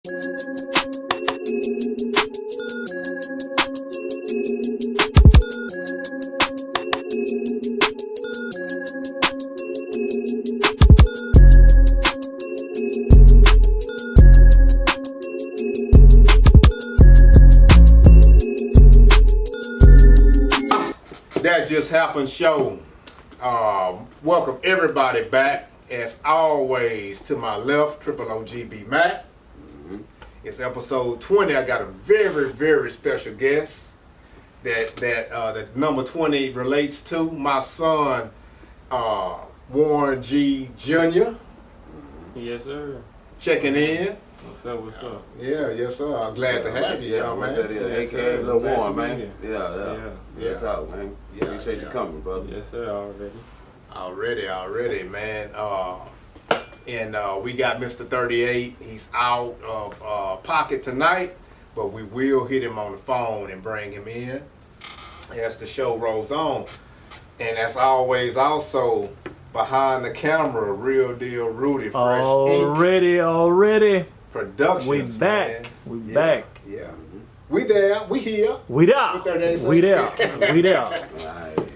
That Just Happened show. Welcome everybody back, as always, to my left, Triple OGB Mac. It's episode 20. I got a very, very special guest that number 20 relates to. My son, Warren G. Jr. Yes, sir. Checking in. What's up? What's up? Yeah, yes, sir. I'm glad to have you, yeah, man. AKA Lil Warren, man. Yeah. That's out, man. Yeah, Appreciate you coming, brother. Yes, sir. Already, man. And we got Mr. 38. He's out of pocket tonight, but we will hit him on the phone and bring him in as the show rolls on. And as always, also behind the camera, Real Deal Rudy, Fresh Ink Already. Productions. We back. Man. We back. Yeah. We there. We here. We there. We there. We there.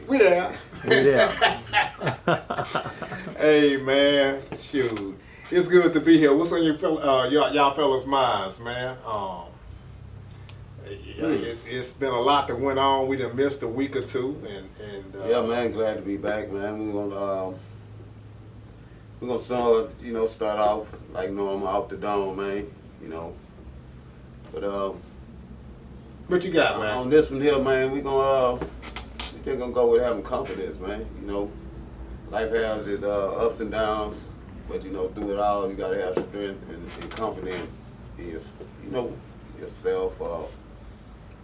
We there. We there. Hey man, shoot, it's good to be here. What's on your y'all fellas' minds, man? It's been a lot that went on. We done missed a week or two, and yeah, man, glad to be back, man. We're gonna start off like normal, off the dome, man. But what you got, man? on this one here, man, we just gonna go with having confidence, man. Life has its ups and downs, but through it all, you gotta have strength and confidence in yourself,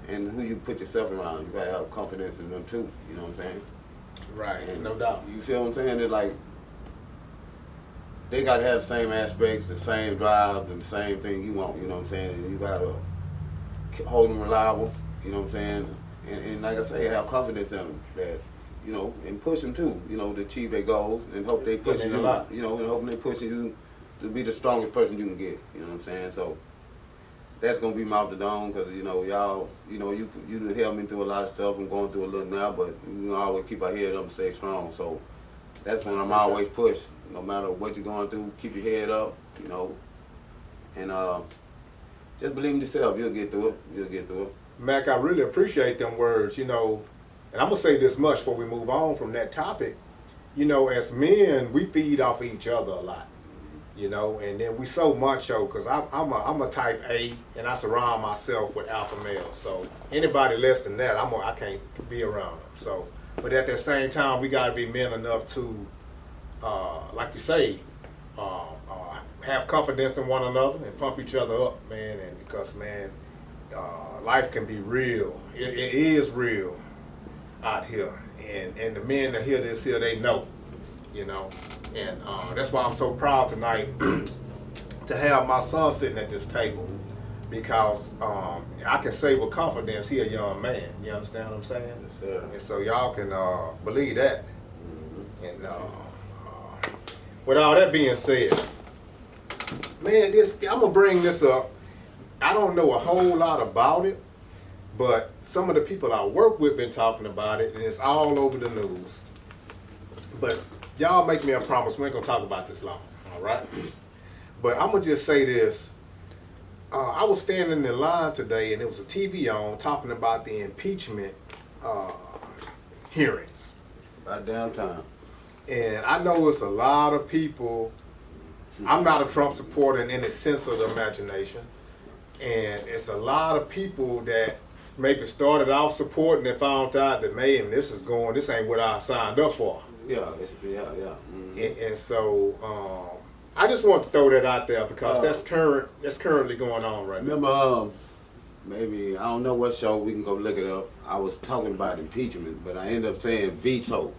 and who you put yourself around. You gotta have confidence in them too. You know what I'm saying? Right, And no doubt. You feel what I'm saying? That like they gotta have the same aspects, the same drive, and the same thing you want. You know what I'm saying? And you gotta hold them reliable. You know what I'm saying? And like I say, have confidence in them that, and push them too, to achieve their goals, and hope they push you, and hoping they pushing you to be the strongest person you can get. You know what I'm saying? So that's gonna be mouth to dome, because y'all, you helped me through a lot of stuff. I'm going through a little now, but we always keep our head up and stay strong. So that's when I'm always push. No matter what you're going through, keep your head up, and just believe in yourself. You'll get through it. Mac, I really appreciate them words, and I'm gonna say this much before we move on from that topic. As men, we feed off of each other a lot, and then we so macho, because I'm a type A, and I surround myself with alpha males. So anybody less than that, I can't be around them. So, but at the same time, we gotta be men enough to, like you say, have confidence in one another and pump each other up, man. And because, man, life can be real. It is real out here, and the men that hear this here, they know, and that's why I'm so proud tonight to have my son sitting at this table, because I can say with confidence he a young man. You understand what I'm saying? Yes, sir. And so y'all can believe that. And with all that being said, man, I'm gonna bring this up. I don't know a whole lot about it, but some of the people I work with been talking about it, and it's all over the news. But y'all make me a promise, we ain't gonna talk about this long, all right? But I'm gonna just say this. I was standing in line today, and there was a TV on talking about the impeachment hearings. About downtown. And I know it's a lot of people. I'm not a Trump supporter in any sense of the imagination. And it's a lot of people that maybe started off supporting and found out that, man, this ain't what I signed up for. Yeah. Mm-hmm. And so I just want to throw that out there, because that's currently going on right now. Remember, maybe, I don't know what show, we can go look it up. I was talking about impeachment, but I ended up saying veto.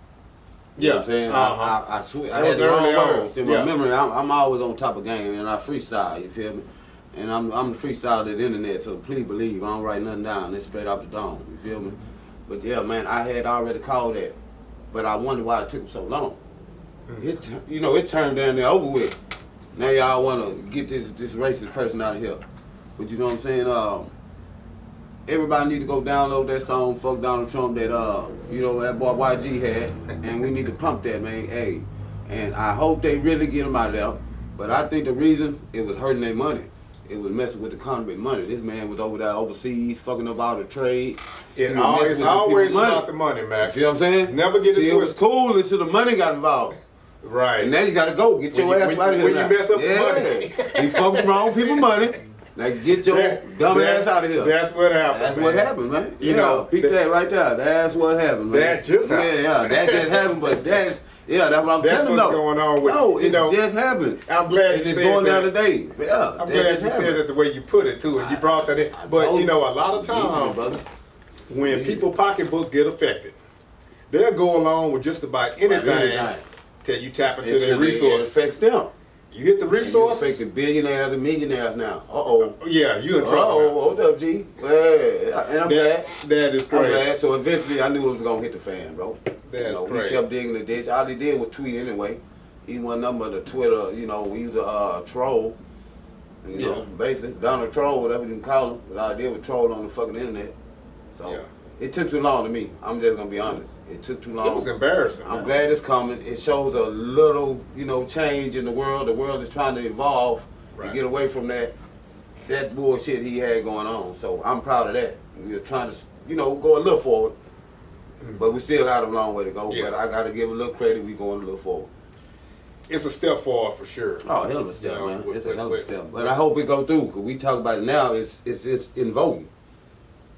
You know what I'm saying? I swear, I had the wrong words. In my memory, I'm always on top of game, and I freestyle, you feel me? And I'm the freestyler of the internet, so please believe, I don't write nothing down. It's straight off the dome, you feel me? But yeah, man, I had already called that, but I wonder why it took so long. It turned down there over with. Now y'all want to get this racist person out of here. But you know what I'm saying? Everybody need to go download that song, Fuck Donald Trump, that that boy YG had, and we need to pump that, man. Hey, and I hope they really get him out of there. But I think the reason it was hurting their money. It was messing with the economy money. This man was over there overseas, fucking up all the trade. It's always about the money, man. See what I'm saying? Never get it twisted. It was cool until the money got involved. Right. And now you gotta go. Get your ass out of here. When now. you mess up the money. He fucking wrong people money. Now get your dumb ass out of here. That's what happened. That's what happened, man. You know, peep that right there. That's what happened, man. That just happened. Yeah, that just happened, but that's what I'm telling you. What's going on with it just happened. I'm glad and you it's said going that. down today. Yeah, I'm glad you said it the way you put it too, and you brought that in. But a lot of times when people pocketbook get affected, they'll go along with just about anything till you tap into their resources. It affects them. You hit the resources. It affects the billionaires and millionaires now. Yeah, you in trouble. Hold up, G. Well, and I'm glad. That is crazy. I'm glad. So eventually, I knew it was gonna hit the fan, bro. That's crazy. We kept digging the ditch. All he did was tweet anyway. He wasn't nothing but a Twitter. We use a troll. Basically Donald Troll, whatever you can call him. But all I did was troll on the fucking internet. So it took too long to me. I'm just gonna be honest. It took too long. It was embarrassing. I'm glad it's coming. It shows a little, change in the world. The world is trying to evolve and get away from that bullshit he had going on. So I'm proud of that. We're trying to, go a little forward. But we still got a long way to go. Yeah. But I got to give a little credit. We going a little forward. It's a step forward for sure. Oh, hell of a step, man. It's a hell of a step. But I hope it go through. Because we talk about it now. It's just in voting.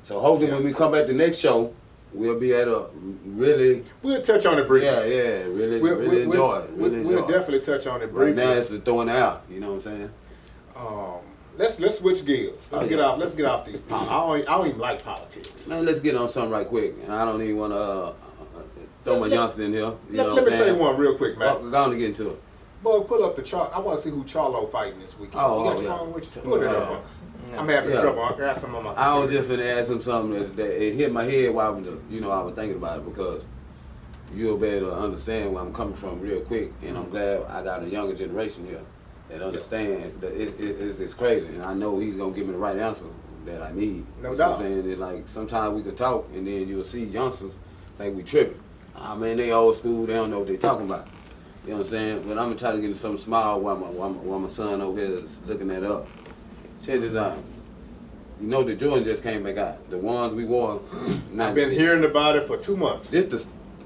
So hopefully when we come back to the next show, we'll be able to really... We'll touch on it briefly. Yeah, really enjoy it. We'll definitely touch on it briefly. Right now it's the throwing it out. You know what I'm saying? Let's switch gears. Let's get off these politics. I don't even like politics. Man, let's get on something right quick. And I don't even want to throw my youngster in here. Let me say one real quick, man. We're going to get into it. Boy, pull up the chart. I want to see who Charlo fighting this weekend. You got your phone with you? Put it up. I'm having trouble. I got some on my computer. I was just finna ask him something that it hit my head while I was thinking about it, because you'll be able to understand where I'm coming from real quick, and I'm glad I got a younger generation here that understands that it's crazy, and I know he's gonna give me the right answer that I need. No doubt. It's like sometimes we can talk, and then you'll see youngsters think we tripping. I mean, they old school, they don't know what they talking about. You know what I'm saying? But I'm gonna try to get into something small while my son over here is looking that up. Check this out. The Jordan just came back out. The ones we wore. I've been hearing about it for 2 months. This the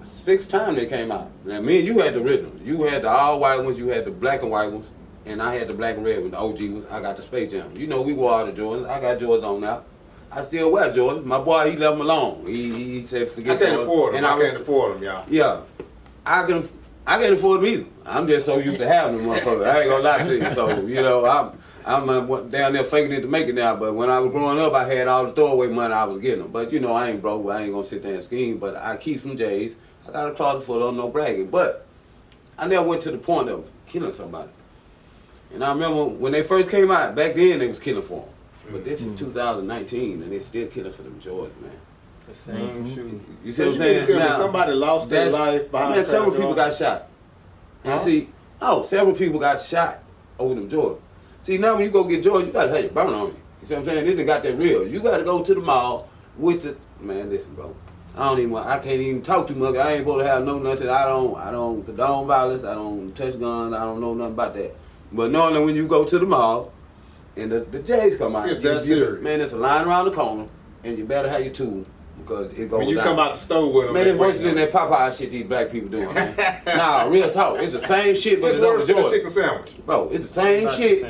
6th time they came out. Now me and you had the original. You had the all white ones. You had the black and white ones, and I had the black and red ones. The OG ones. I got the Space Jam. We wore all the Jordans. I got Jordans on now. I still wear Jordans. My boy, he left them alone. He said forget. I can't afford them. I can't afford them, y'all. Yeah, I can't afford them either. I'm just so used to having them, motherfuckers. I ain't gonna lie to you. So I'm down there faking it to make it now, but when I was growing up, I had all the throwaway money I was getting them. But I ain't broke. I ain't gonna sit there and scheme. But I keep some J's. I got a closet full of no bragging. But I never went to the point of killing somebody. And I remember when they first came out, back then they was killing for them. But this is 2019, and they still killing for them Jordans, man. The same shoe. You see what I'm saying? Now, somebody lost their life behind. Man, several people got shot. And several people got shot over them Jordans. See, now when you go get Jordans, you gotta have your burn on you. You see what I'm saying? This done got that real. You gotta go to the mall with the man. Listen, bro. I can't even talk too much. I ain't supposed to have no nothing. I don't condone violence. I don't touch guns. I don't know nothing about that. But knowing that when you go to the mall and the J's come out, it's that serious. Man, there's a line around the corner, and you better have your tool because it goes when you down. Come out the store with them. Man, it's worse than that Popeye shit these black people doing, man. Nah, real talk. It's the same shit, but it's worse on than a Jordan. chicken sandwich. Bro, it's the same shit.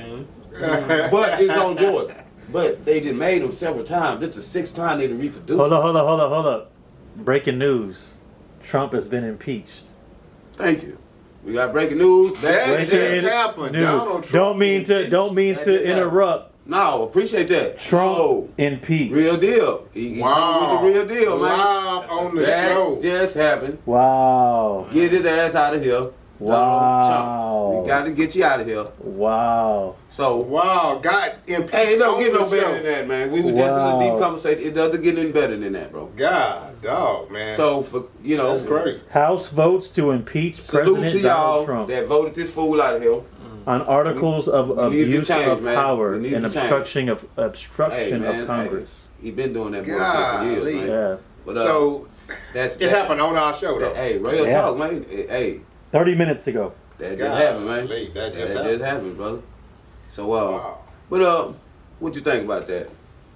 But it's on Jordan. But they done made them several times. This is the 6th time they done reproduced. Hold up. Breaking news. Trump has been impeached. Thank you. We got breaking news. That just happened. News. Don't mean to interrupt. No, appreciate that. Trump impeached. Real deal. He wow. With the real deal, man. Live on the show. That just happened. Wow. Get his ass out of here. Wow. We got to get you out of here. Wow. So. Wow. Got impeached. Hey, it don't get no better than that, man. We were just in a deep conversation. It doesn't get any better than that, bro. God, dog, man. So, that's crazy. House votes to impeach Salute President to y'all Donald Trump. that voted this fool out of here. on articles of We need to abuse change, of man. power We need and to change. obstruction man, of Congress. He been doing that bullshit for years, Golly. man. Yeah, But, So that's it happened on our show though. Hey, real Yeah. talk, man. Hey, 30 minutes ago. that just happened, man. Golly, that That just happened, brother. So, Wow. but what you think about that?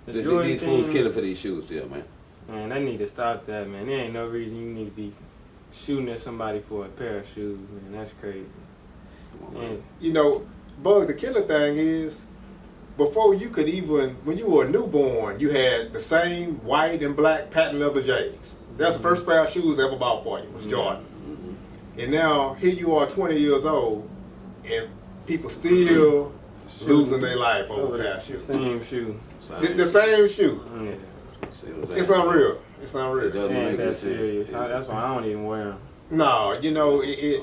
The Jordan These fools thing- killing for these shoes, still, man. Man, they need to stop that, man. There ain't no reason you need to be shooting at somebody for a pair of shoes, man. That's crazy. Come on, man. And You know, Bug, the killer thing is, before you could even, when you were a newborn, you had the same white and black patent leather J's. That's the first pair of shoes I ever bought for you, was Jordans. And now, here you are 20 years old, and people still losing their life over a pair of the shoes. same shoe. The same shoe. Yeah. See what I'm saying? It's unreal. It's It unreal. doesn't Ain't make any that serious. sense. That's why I don't even wear them. No, you know, it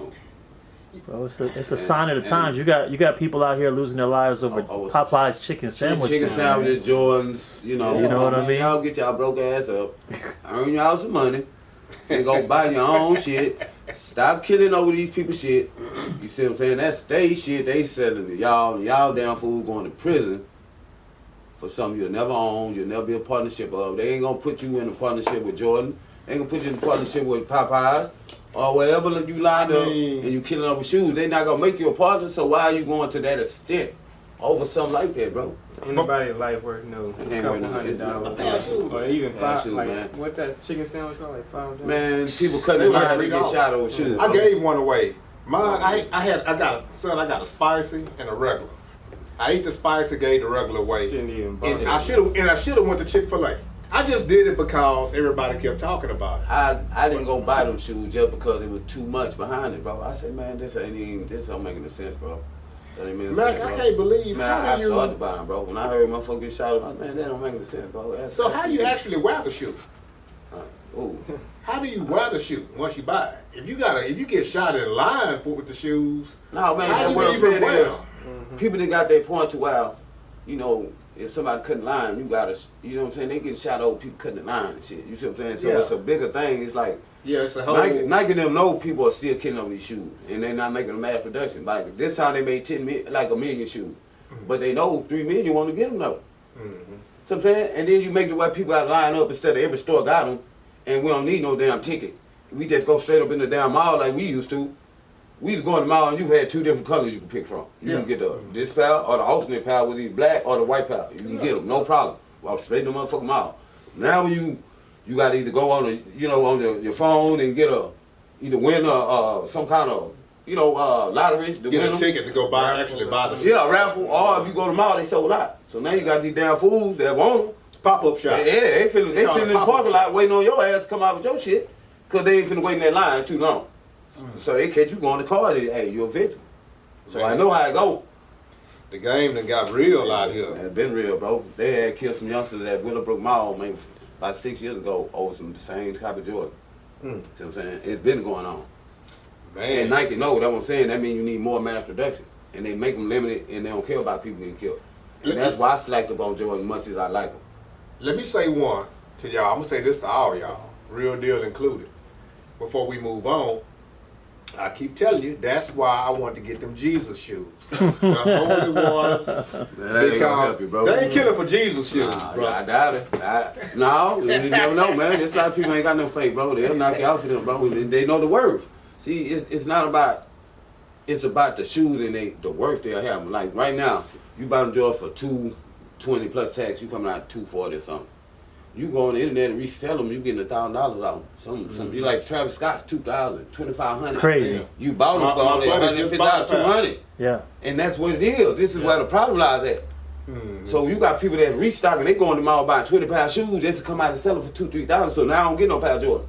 Bro, it's a sign of the times. You got people out here losing their lives over Popeye's chicken sandwiches. Chicken sandwiches, Jordans, you know. You know what I man, mean? Y'all get y'all broke ass up, earn y'all some money, and go buy your own shit. Stop killing over these people's shit. You see what I'm saying? That's they shit. They selling it. Y'all damn fool going to prison for something you'll never own. You'll never be a partnership of. They ain't gonna put you in a partnership with Jordan. They ain't gonna put you in a partnership with Popeyes or wherever you lined up and you killing over shoes. They not gonna make you a partner. So why are you going to that extent over something like that, bro? Ain't nobody's life worth no Ain't worth couple no- it's not- $100 or even Pair of five. shoes, Like man. what that chicken sandwich cost? Like $5. Man, people cutting They in like line to get $3. shot over shoes. I bro. gave one away. Mine, I got a spicy and a regular. I ate the spicy, gave the regular away. Shouldn't even bother. And I should have went to Chick-fil-A. I just did it because everybody kept talking about it. I didn't go buy them shoes just because it was too much behind it, bro. I said, man, this don't make any sense, bro. That ain't making Mac, sense, I bro. can't believe Man, how I you. started buying, bro. When I heard my fucking shot, I was like, man, that don't make any sense, bro. So how do you actually wear the shoe? Ooh. How do you wear the shoe once you buy it? If you get shot in line with the shoes, No, man, how do what you I'm even saying wear is, them? people that got their point to where, you know, if somebody cutting line, you gotta, you know what I'm saying? They getting shot over people cutting the line and shit. You see what I'm saying? So Yeah. it's a bigger thing. It's like, Yeah, it's a whole. Nike and them know people are still killing over these shoes, and they're not making a mass production. Like this time they made 1 million shoes, but they know 3 million want to get them though. So I'm saying, and then you make the way people got to line up instead of every store got them, and we don't need no damn ticket. We just go straight up in the damn mall like we used to. We used to go in the mall and you had 2 different colors you could pick from. You can get this pair or the alternate pair with either black or the white pair. You can get them, no problem. Walk straight in the motherfucking mall. Now when you got to either go on your phone and get either win some kind of lottery to Get win a 'em. ticket to go buy the shoe. Yeah, a raffle, or if you go to the mall, they sold out. So now you got these damn fools that want them. Pop-up shop. Yeah, they sitting in the pop-up parking shop. lot waiting on your ass to come out with your shit, cause they ain't finna wait in that line too long. So they catch you going to car, hey, you're a victim. So I know how it go. The game done got real out here. It's been real, bro. They had killed some youngsters at Willowbrook Mall, maybe about 6 years ago, over some the same type of Jordan. See what I'm saying? It's been going on. And Man, Nike know that's what I'm saying. That means you need more mass production. And they make them limited and they don't care about people getting killed. And that's why I slacked up on Jordan as much as I like them. let me say one to y'all. I'm gonna say this to all y'all, real deal included. Before we move on, I keep telling you, that's why I want to get them Jesus shoes. The holy ones. Man, that ain't gonna help you, bro. They ain't killing for Jesus shoes, Nah, bro. I doubt it. No, you never know, man. There's a lot of people ain't got no faith, bro. They'll knock you out for them, bro. They know the worth. See, it's not about, it's about the shoes and the worth they'll have. Like right now, you buy them Jordan for $220 plus tax, you coming out $240 or something. You go on the internet and resell them, you getting $1,000 out. Some you like Travis Scott's $2,000, $2,500. Crazy. You bought them for all that buddy just bought the $150, $200. Yeah. And that's what it is. This is where the problem lies at. So you got people that restocking, they go in the mall buying 20 pound shoes just to come out and sell them for $2,000, $3,000. So now I don't get no pair of Jordan.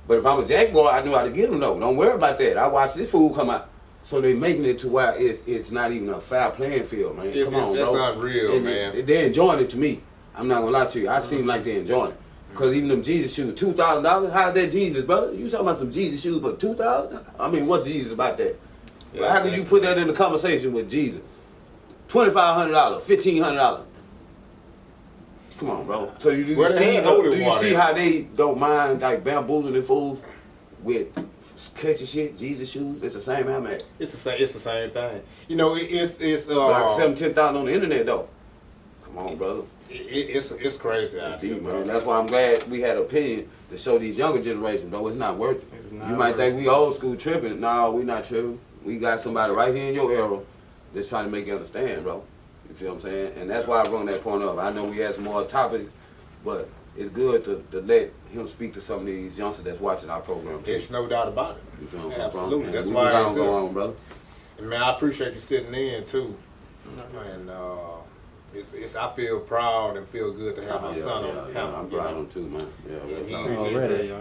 But if I'm a Jaguar, I know how to get them though. Don't worry about that. I watch this fool come out. So they making it to where it's not even a fair playing field, man. Come on, that's bro. unreal, And man. They're enjoying it to me. I'm not gonna lie to you. I seem like they're enjoying it. Cause even them Jesus shoes, $2,000. How's that Jesus, brother? You talking about some Jesus shoes, but $2,000? I mean, what's Jesus about that? Yeah, How could you put that in the conversation with Jesus? $2,500, $1,500. Come on, bro. So you Where the hell holy see water see at? how they don't mind like bamboozling fools with catching shit, Jesus shoes, it's the same Air Max. It's the same thing. You know, it's Like 7-10,000 on the internet though. Come on, brother. It's crazy out there, Man. That's why I'm glad we had an opinion to show these younger generations, though it's not worth it. It's not You might worth think we old school tripping. No, we not tripping. We got somebody right here in your era that's trying to make you understand, bro. You feel what I'm saying? And that's why I brought that point up. I know we had some more topics, but it's good to let him speak to some of these youngsters that's watching our program. There's no doubt about it. You feel Absolutely. That's we why gonna go on, brother. And man, I appreciate you sitting in too. And it's I feel proud and feel good to have my son on the panel. I'm proud of him too, man.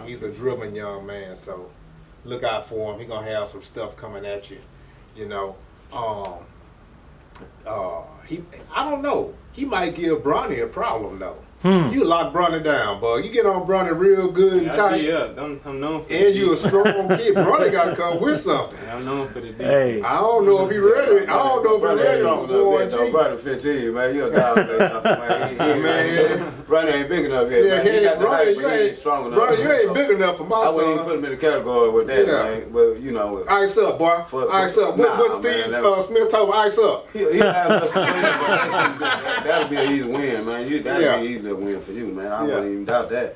He's a driven young man, so look out for him. He's gonna have some stuff coming at you. You know, I don't know. He might give Bronny a problem though. You lock Bronny down, bud. You get on Bronny real good and tight. Yeah, I'm known for and you a strong kid. Bronny got to come with something. I'm known for the defense. Hey. I don't know if he ready. I don't know if he ready for Boy G. Brother 15, man. You a dog, man. Man. Bronny ain't big enough yet, Yeah, man. He got the height, you but he ain't ain't strong enough. Bronny, you ain't big enough for my I wouldn't even son. put him in the category with that, Yeah. man. But, you know. Ice up, boy. Ice up. What Steve Smith told Ice up? He'll have us win, but that'll be an easy win, man. That'll be an easy win for you, man. I wouldn't even doubt that.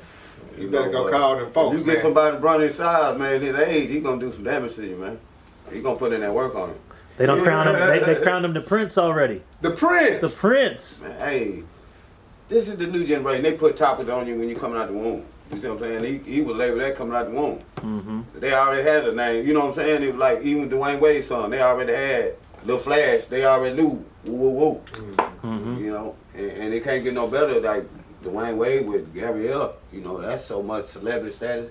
You better go call them folks, If you man. get somebody Bronny's size, man, his age, he gonna do some damage to you, man. He gonna put in that work on it. They don't crown him. They crowned him the prince already. The Prince. The prince. Man, hey, this is the new generation. They put toppers on you when you coming out the womb. You see what I'm saying? He was labeled that coming out the womb. Mm-hmm. They already had a name. You know what I'm saying? It was like even Dwayne Wade's son. They already had Lil Flash. They already knew woo woo woo. Mm-hmm. You know, and it can't get no better. Like Dwayne Wade with Gabrielle. You know, that's so much celebrity status.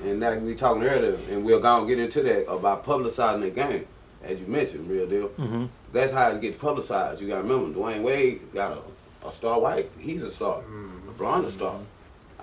And like we talking earlier, and we're gonna get into that about publicizing the game, as you mentioned, real deal. Mm-hmm. That's how it gets publicized. You gotta remember, Dwayne Wade got a star wife. He's a star. LeBron a star.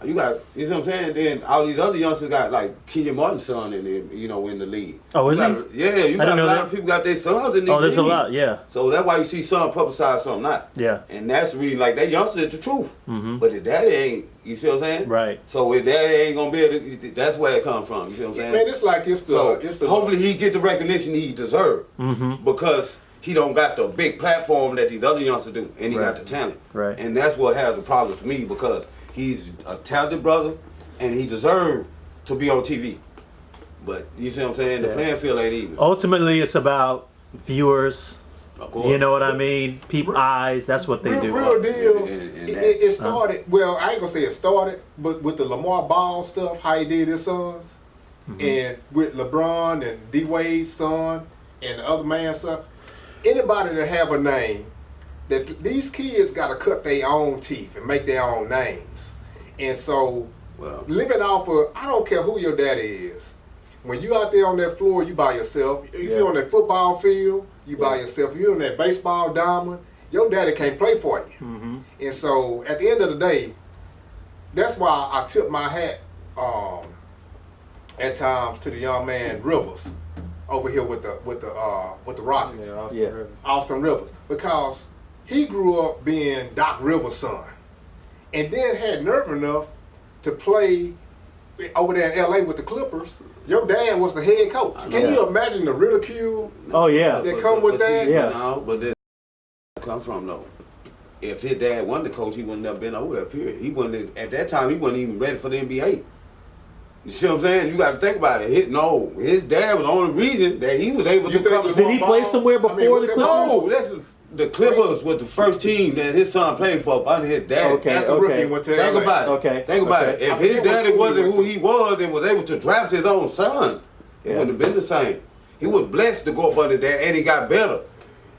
You got, you see what I'm saying? Then all these other youngsters got like Kenyon Martin's son in the, you know, in the league. Oh, is he? Yeah, you got a lot of people got their sons in the league. Oh, there's a lot, yeah. So that's why you see some publicize, some not. Yeah. And that's the reason, like, that youngster is the truth. Mm-hmm. But the daddy ain't, you see what I'm saying? Right. So if daddy ain't gonna be able to, that's where it comes from, you see what I'm saying? Man, it's like it's the hopefully he get the recognition he deserves. Mm-hmm. Because he don't got the big platform that these other youngsters do, and he got the talent. Right. And that's what has the problem to me, because he's a talented brother, and he deserved to be on TV. But you see what I'm saying? The playing field ain't even. Ultimately, it's about viewers. Of course. You know what I mean? People eyes. That's what they do. Real deal. And It started. Well, I ain't gonna say it started, but with the Lamar Ball stuff, how he did his sons, and with LeBron and D Wade's son and the other man's son. Anybody that have a name, that these kids got to cut their own teeth and make their own names, and so. Well, Living off of, I don't care who your daddy is. When you out there on that floor, you by yourself. If you're on that football field, you by yourself. If you're on that baseball diamond, your daddy can't play for you. Mm-hmm. And so at the end of the day, that's why I tip my hat at times to the young man Rivers over here with the Rockets, Yeah, Austin Rivers, because he grew up being Doc Rivers' son, and then had nerve enough to play over there in LA with the Clippers. Your dad was the head coach. Can you imagine the ridicule Oh, yeah. that come with that? See, Yeah. No, but that come from though. If his dad wasn't the coach, he wouldn't have been over there. Period. He wasn't at that time. He wasn't even ready for the NBA. You see what I'm saying? You got to think about it. His dad was the only reason that he was able to come. Did he play somewhere before the Clippers? No, the Clippers was the first team that his son played for under his dad. Okay, As a rookie, went to Think LA. about it. Okay, Think about okay. it. If his daddy wasn't who he was and was able to draft his own son, it wouldn't have been the same. He was blessed to go up under that, and he got better.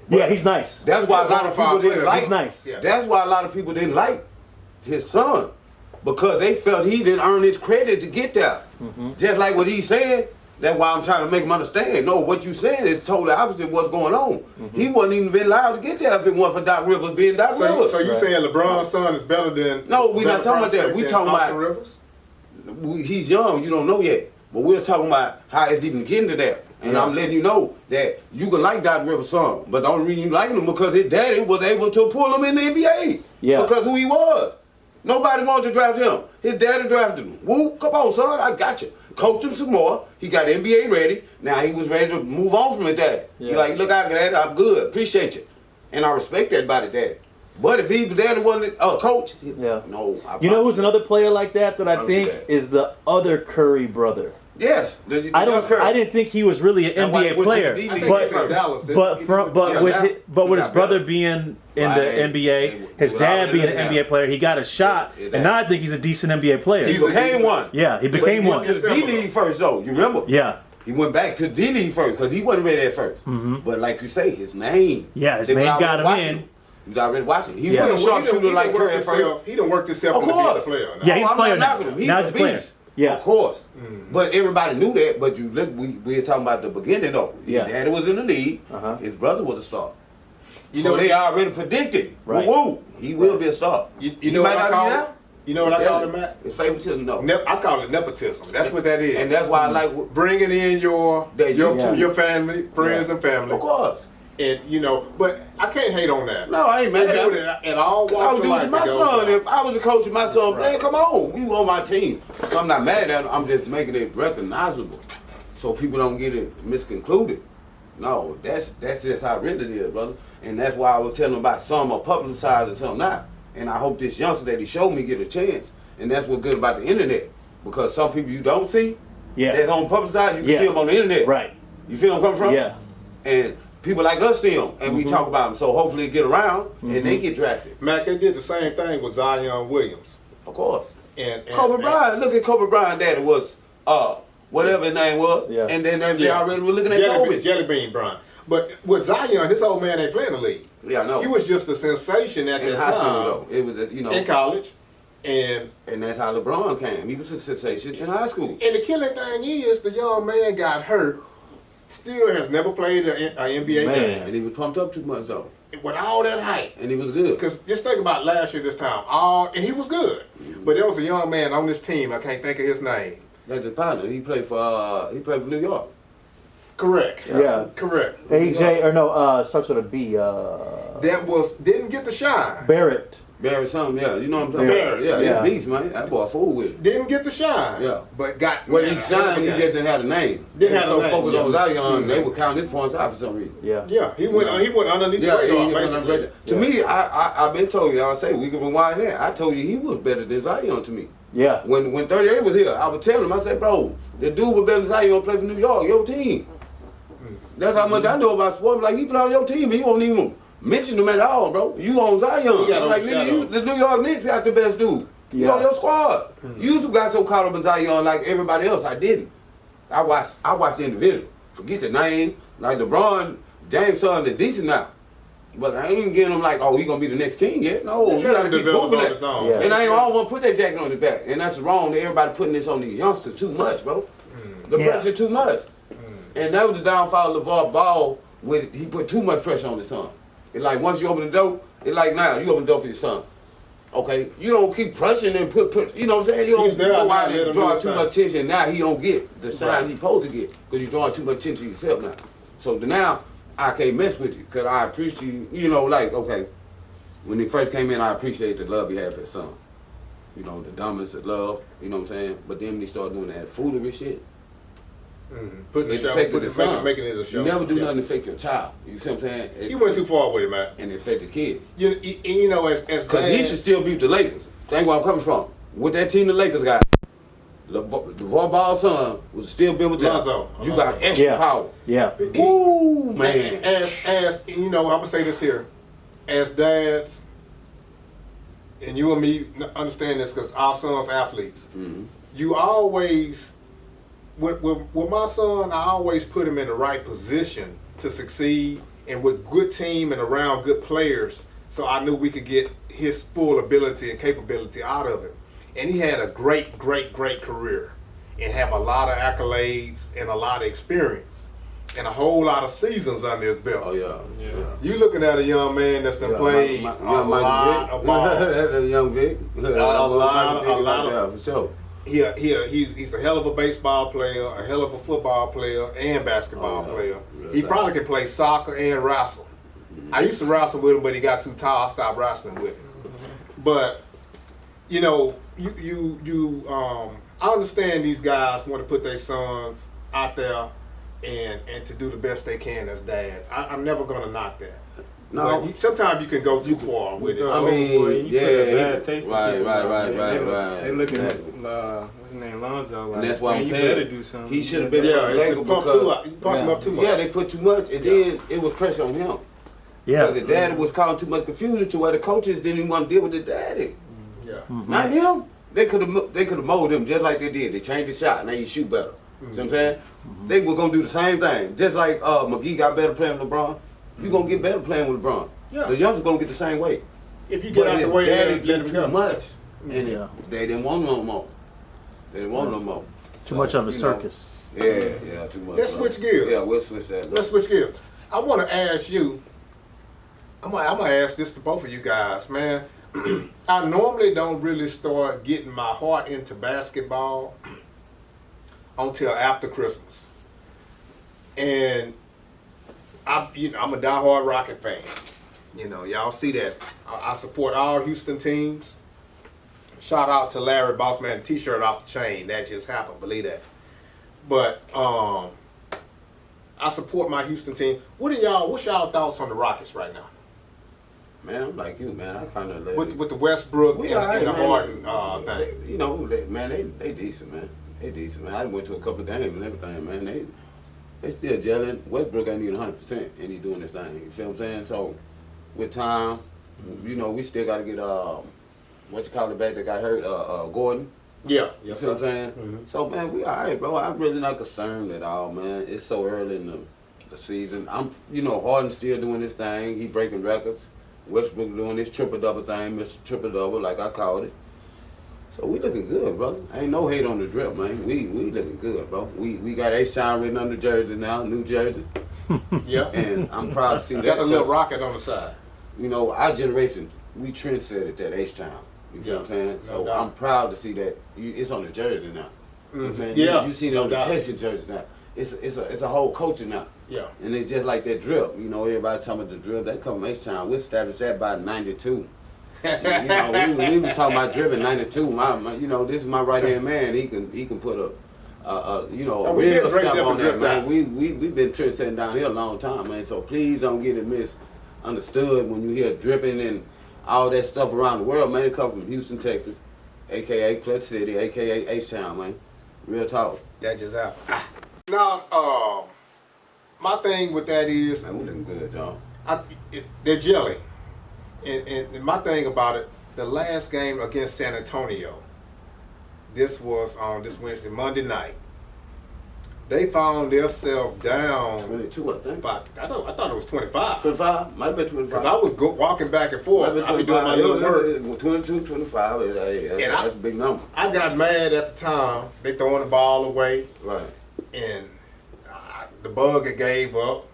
Yeah, he's nice. That's why a lot of people didn't like. He's nice. Yeah. That's why a lot of people didn't like his son, because they felt he didn't earn his credit to get there. Just like what he said. That's why I'm trying to make him understand. No, what you saying is totally opposite of what's going on. He wasn't even been allowed to get there if it wasn't for Doc Rivers being Doc Rivers. So you saying LeBron's son is better than? No, we're not talking about that. We talking Austin about Rivers. he's young. You don't know yet, but we're talking about how it's even getting to that. And I'm letting you know that you can like Doc Rivers' son, but the only reason you like him because his daddy was able to pull him in the NBA. Yeah. Because who he was. Nobody wanted to draft him. His daddy drafted him. Woo, come on, son, I got you. coached him some more. He got NBA ready. Now he was ready to move on from his dad. Yeah. He like, look, I got that. I'm good. Appreciate you. And I respect that about his dad. But if he was there to one coach, Yeah. no. You know who's another player like that I Who's think that? is the other Curry brother. Yes. I didn't think he was really an That's why he NBA went to player, the D I League think but he's in Dallas. but with his got brother better. being in Right. the NBA, his Without dad being an it, NBA player, he got a shot, Exactly. and now I think he's a decent NBA player. He became one. Yeah, he But became he one. went to the D League first, though. You remember? Yeah, He went back to D League first because he wasn't ready at 1st. But like you say, his name. Yeah, his they name were got him already in. watching He was already watching. He Yeah. wasn't a sharpshooter like Curry at first. He done worked himself Of into being a course. player. Now. Yeah, he's a I'm player not now. knocking him. He's Now a he's a player. beast. Yeah. Of course. But everybody knew that. But you look, we were talking about the beginning though. Yeah. His daddy was in the league. Uh-huh. His brother was a star. You So know they already predicted. Right. Woo, he will be a star. You He know might what I not call be it? now. You know what I call it, Matt? It's favoritism, no. I call it nepotism. That's what that is. And that's why I like. Bringing in your Yeah. family, friends, and family. Of course. And but I can't hate on that. No, I ain't mad They at do that. it at all I walks would of do it life. to my it goes son. on. If I was a coach of my son, Right. man, come on, you on my team. So I'm not mad at him. I'm just making it recognizable, so people don't get it misconcluded. No, that's just how really it is, brother. And that's why I was telling him about some are publicized and some not. And I hope this youngster that he showed me get a chance. And that's what's good about the internet, because some people you don't see, Yeah. that's on publicized, you can Yeah. see them on the internet. Right. You feel where I'm coming from? Yeah. And people like us see them, and we talk about them. So hopefully it get around, and they get drafted. Mac, they did the same thing with Zion Williams. Of course. And Kobe Bryant, look at Kobe Bryant. Daddy was whatever his name was, Yeah. and then they already were looking at Kobe. Jelly Bean Bryant. But with Zion, this old man ain't playing the league. Yeah, I know. He was just a sensation at in that high time school though, it was in college. And and that's how LeBron came. He was a sensation in high school. the killing thing is, the young man got hurt. Still has never played an NBA Man. game And he was pumped up too much though, with all that hype. and he was good. Because just think about last year this time, and he was good. But there was a young man on this team. I can't think of his name. That's his partner. He played for New York. Correct. Yeah. Correct. AJ or no, starts with a B. That didn't get the shine. Barrett. Barry something, yeah. You know what I'm talking Barry, about? Yeah, yeah. he's a beast, man. That boy a fool with it. Didn't get the shine. Yeah. But got. When he signed, he just didn't have a name. Didn't have a so name, focused yeah. on Zion, they would count his points out for some reason. Yeah. Yeah, he went underneath Yeah, the he radar, went basically. under. To me, I've been told you. I'll say we can rewind that. I told you he was better than Zion to me. Yeah. When 38 was here, I would tell him. I said, bro, the dude was better than Zion. Play for New York, your team. That's how much I know about sports. Like he play on your team, and you won't even mention him at all, bro. You on Zion? got Like on nigga, shadow. the New York Knicks got the best dude. You Yeah. on your squad. You used to got so caught up in Zion like everybody else. I didn't. I watched the individual. Forget the name. Like LeBron James son is decent now. But I ain't getting him like, oh, he gonna be the next king yet. No, you gotta keep develop moving on that. his own. Yeah. And I ain't all want to put that jacket on his back. And that's wrong. Everybody putting this on these youngsters too much, bro. The Yeah. pressure too much. And that was the downfall of LeVar Ball. He put too much pressure on his son. It's like once you open the door, it's like now you open the door for your son. Okay, you don't keep pressing and put you know what I'm saying? You He's don't there, go out let him and draw do too his much attention. Now he don't get the shine Right. he's supposed to get because you're drawing too much attention to yourself now. So now I can't mess with you because I appreciate you know like okay, when he first came in I appreciate the love he had for his son. You know the dumbest of love. You know what I'm saying? But then when he started doing that foolery shit. Putting the It show, affected the son. making it a show. You never do Yeah. nothing to affect your child. You see what I'm saying? He went too far with it, man. And it affect his kid. You know, as Because he should still beat the Lakers. That's where I'm coming from. With that team the Lakers got, LeVar Ball's son would still be with them. Lonzo. You got extra Yeah. power. Yeah. Ooh, man. As you know, I'm gonna say this here, as dads, and you and me understand this because our sons athletes. You always, with my son, I always put him in the right position to succeed, and with good team and around good players, so I knew we could get his full ability and capability out of him. And he had a great career, and have a lot of accolades and a lot of experience, and a whole lot of seasons under his belt. Oh, yeah. You looking at a young man that's done played a lot of ball. Young Vic. A lot of- for sure. He's a hell of a baseball player, a hell of a football player, and basketball player. Yes, He sir. probably can play soccer and wrestle. I used to wrestle with him, but he got too tall. I stopped wrestling with him. But you know, you I understand these guys want to put their sons out there and to do the best they can as dads. I'm never gonna knock that. No. But sometimes you can go too far with it. I mean, you yeah, put a bad taste in right. They looking at what's his name, Lonzo. Like, And that's what man, I'm you saying. better do something. He should have been Yeah, from it's Laker pump because him up too much. yeah, they put too much, and then it was pressure on him. Yeah. Because the daddy was causing too much confusion to where the coaches didn't even want to deal with the daddy. Yeah. Not him. They could have molded him just like they did. They changed the shot. Now you shoot better. See what I'm saying? They were gonna do the same thing. Just like McGee got better playing with LeBron. You gonna get better playing with LeBron. Yeah. The youngsters gonna get the same way. If you get out the way, daddy let did him too go. much, and Yeah. they didn't want no more. They didn't want no more. Too So, much of a you know, circus. Yeah, too much. Let's switch gears. Yeah, we'll switch that. Let's switch gears. I want to ask you. I'm gonna ask this to both of you guys, man. I normally don't really start getting my heart into basketball until after Christmas, and I'm a diehard Rocket fan. Y'all see that. I support all Houston teams. Shout out to Larry Bossman, T-shirt off the chain. That just happened. Believe that. But I support my Houston team. What's y'all thoughts on the Rockets right now? Man, I'm like you, man. I kind of With the Westbrook and the Harden thing. They decent, man. They decent, man. I went to a couple of games and everything, man. They still gelling. Westbrook ain't even 100%, and he doing this thing. You feel what I'm saying? So, with time, we still got to get the back that got hurt, Gordon. Yeah. You feel what I'm saying? Mm-hmm. So, man, we all right, bro. I'm really not concerned at all, man. It's so early in the season. Harden's still doing this thing. He breaking records. Westbrook doing this triple-double thing, Mr. Triple-Double, like I called it. So we looking good, brother. Ain't no hate on the drip, man. We looking good, bro. We got H-Town written under Jersey now, New Jersey. Yeah. And I'm proud to see that. Got a little rocket on the side. Our generation, we trendsetted that H-Town. You feel what I'm saying? So doubt. I'm proud to see that it's on the jersey now. You know what I'm saying? Yeah. You see it on the Texas jersey now. It's a whole culture now. Yeah. And it's just like that drip. Everybody talking about the drip. That come from H-Town. We established that by 92. We was talking about drip in 92. This is my right-hand man. He can put a real stamp on that, man. We've been trendsetting down here a long time, man. So please don't get it misunderstood when you hear dripping and all that stuff around the world, man. It come from Houston, Texas, a.k.a. Clutch City, a.k.a. H-Town, man. Real talk. That just happened. Now, my thing with that is, Man, we looking good, y'all. they're gelling. And my thing about it, the last game against San Antonio, this was on this Monday night. They found themselves down 22, I think. I thought it was 25. 25? Might be 25. Because I was walking back and forth. Might be I be doing my little work. 22, 25. That's a big number. I got mad at the time. They throwing the ball away. Right. And the bug had gave up.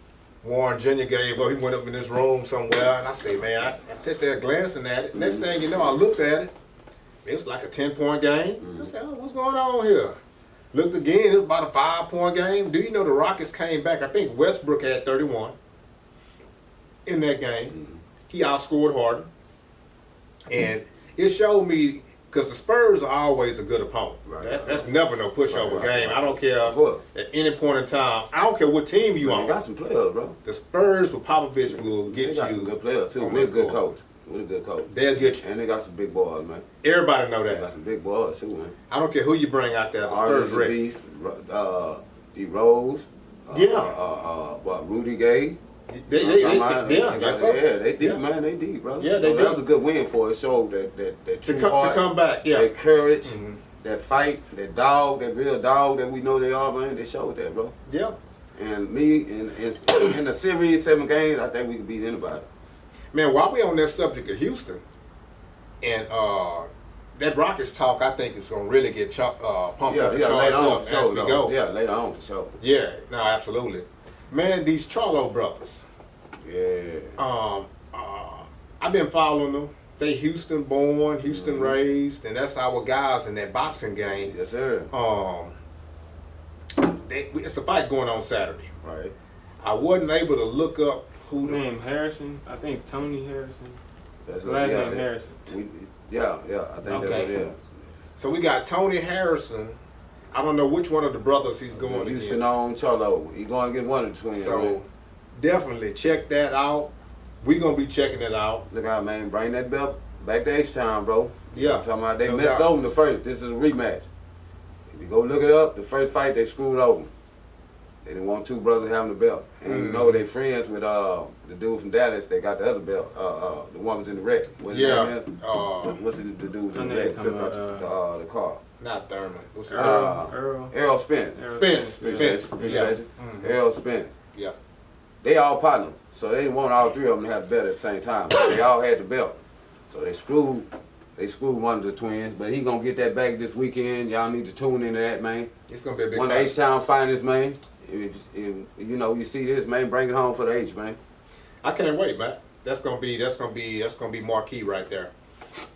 Warren Jr. gave up. He went up in his room somewhere. And I said, man, I sit there glancing at it. Next thing you know, I looked at it. It was like a 10-point game. I said, oh, what's going on here? Looked again, it was about a 5-point game. Do you know the Rockets came back? I think Westbrook had 31 in that game. He outscored Harden. And it showed me, because the Spurs are always a good opponent. That's never no pushover game. I don't care at any point in time. I don't care what team you on. They got some players, bro. The Spurs with Popovich will get They got you. some good players, too. We're a good coach. We're a good coach. They'll get you. And they got some big boys, man. Everybody know They got that. some big boys, too, man. I don't care who you bring out there. The Spurs ready. Breese, D. Rose. Rudy Gay. They deep, man. They deep, brother. Yeah, so that was a good win for us. It showed that true heart, to come back. Yeah. that courage, that fight, that dog, that real dog that we know they are, man. They showed that, bro. Yeah. And me, in the series, 7 games, I think we could beat anybody. Man, while we on that subject of Houston, and that Rockets talk, I think is gonna really get pumped up and later charged on up for as sure. we go. Yeah, later on for sure. Yeah, no, absolutely. Man, these Charlo brothers. Yeah. I've been following them. They Houston born, Houston raised, and that's our guys in that boxing game. Yes, sir. It's a fight going on Saturday. Right. I wasn't able to look up who the name Harrison. I think Tony Harrison. That's Last name Harrison. I think Okay. that was, So we got Tony Harrison. I don't know which one of the brothers he's going You against. should know Cholo. He going to get one of the twins. So man. definitely check that out. We're gonna be checking it out. Look out, man. Bring that belt back to H-Town, bro. Yeah. I'm talking about they No messed doubt. over the first. This is a rematch. If you go look it up, the first fight they screwed over. They didn't want two brothers having the belt. And you know they friends with the dude from Dallas. They got the other belt. The one was in the wreck. What's his Yeah. name is? What's it, the dude I in know the you're wreck? talking Flipped out the car. Not Thurman. What's his Earl. Errol Spence. Spence. Appreciate Spence. you. Yeah. Appreciate you. Errol Spence. Yeah. They all partners. So they didn't want all three of them to have the belt at the same time. But they all had the belt. So they screwed one of the twins. But he gonna get that back this weekend. Y'all need to tune into that, man. It's gonna be a big One of fight. H-Town finest, man. If you know, you see this, man, bring it home for the H, man. I can't wait, man. That's gonna be marquee right there.